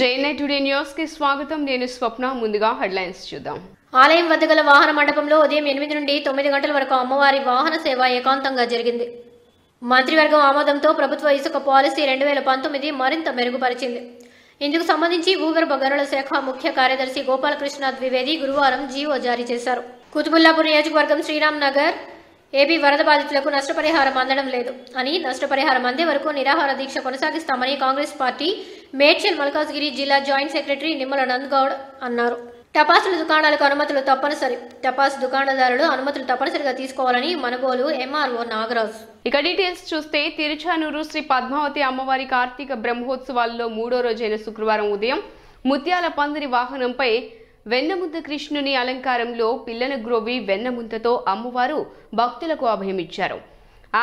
JNI Today news కి స్వాగతం. నేను స్వప్న. ముందుగా హెడ్లైన్స్ చూద్దాం. ఆలయం వద్ద గల వాహన మండపంలో ఉదయం 8 నుండి 9 గంటల వరకు అమ్మవారి వాహన సేవ ఏకాంతంగా జరిగింది. మంత్రివర్గం ఆమోదంతో ప్రభుత్వ ఇసుక పాలసీ 2019 మరింత మెరుగుపరిచింది. ఇందుకు సంబంధించి భూగర్భ గనుల శాఖ ముఖ్య కార్యదర్శి గోపాలకృష్ణ ద్వివేది గురువారం జీవో జారీ చేశారు. కుతుబుల్లాపూర్ నియోజకవర్గం శ్రీరామ్ నగర్ ఏపీ వరద బాధితులకు నష్టపరిహారం అందడం లేదు అని, నష్టపరిహారం అందే వరకు నిరాహార దీక్ష కొనసాగిస్తామని కాంగ్రెస్ పార్టీ మేడ్చల్ మల్కాజ్గిరి జిల్లా జాయింట్ సెక్రటరీ నిమ్మల నందగౌడ్ అన్నారు. టపాసుల దుకాణాలకు అనుమతులు తప్పనిసరి. టపాసు దుకాణదారులు అనుమతులు తప్పనిసరిగా తీసుకోవాలని మనుగోలు ఎంఆర్ఓ నాగరాజు. ఇక డీటెయిల్స్ చూస్తే తిరుచానూరు శ్రీ పద్మావతి అమ్మవారి కార్తీక బ్రహ్మోత్సవాల్లో 3వ రోజైన శుక్రవారం ఉదయం ముత్యాల పందిరి వాహనంపై వెన్నముద్ద కృష్ణుని అలంకారంలో పిల్లన గ్రోవి వెన్నముంతతో అమ్మవారు భక్తులకు అభయమిచ్చారు.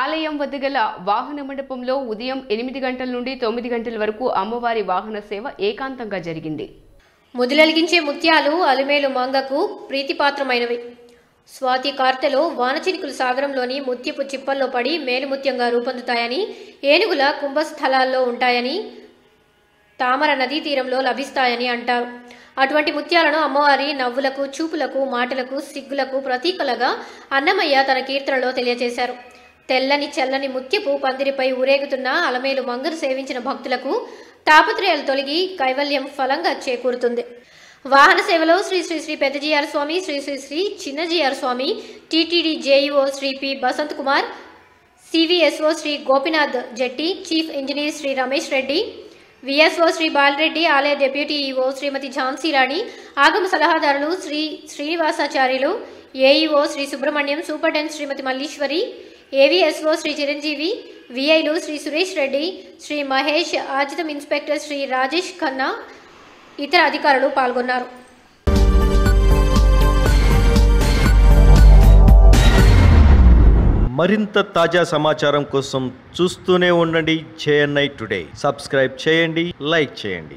ఆలయం వద్ద గల వాహన మండపంలో ఉదయం 8 గంటల నుండి 9 గంటల వరకు అమ్మవారి వాహన సేవ ఏకాంతంగా జరిగింది. ముదిలెలిగించే ముత్యాలు అలిమేలు మంగకు ప్రీతిపాత్రమైనవి. స్వాతి కార్తెలో వానచినుకులు సాగరంలోని ముత్యపు చిప్పల్లో పడి మేలుముత్యంగా రూపొందుతాయని, ఏనుగుల కుంభస్థలాల్లో ఉంటాయని, తామర నదీ తీరంలో లభిస్తాయని అంటారు. అటువంటి ముత్యాలను అమ్మవారి నవ్వులకు, చూపులకు, మాటలకు, సిగ్గులకు ప్రతీకలుగా అన్నమయ్య తన కీర్తనలో తెలియజేశారు. తెల్లని చల్లని ముత్యపు పందిరిపై ఊరేగుతున్న అలమేలు మంగను సేవించిన భక్తులకు తాపత్రయాలు తొలగి కైవల్యం ఫలంగా చేకూరుతుంది. వాహన సేవలో Shri Shri Shri Peddajeeyar Swami, Shri Shri Shri Chinnajeeyar Swami, TTD JEO Shri P Basanth Kumar, CVSO Shri Gopinath Jetti, chief engineer Shri Ramesh Reddy, VSO Shri Balareddy, ఆలయ డిప్యూటీ ఈఓ శ్రీమతి ఝాన్సీ రాణి, ఆగమ సలహాదారులు Shri Srinivasacharyulu, AEO Shri Subramanyam, superintendent Shrimati Malleswari, AVSO Shri Chiranjeevi, విఐలు శ్రీ సురేష్ రెడ్డి, శ్రీ మహేష్, ఆజితం ఇన్స్పెక్టర్ శ్రీ రాజేష్ ఖన్నా, ఇతర అధికారులు పాల్గొన్నారు. మరింత తాజా సమాచారం కోసం చూస్తూనే ఉండండి JNI టుడే. సబ్స్క్రైబ్ చేయండి, లైక్ చేయండి.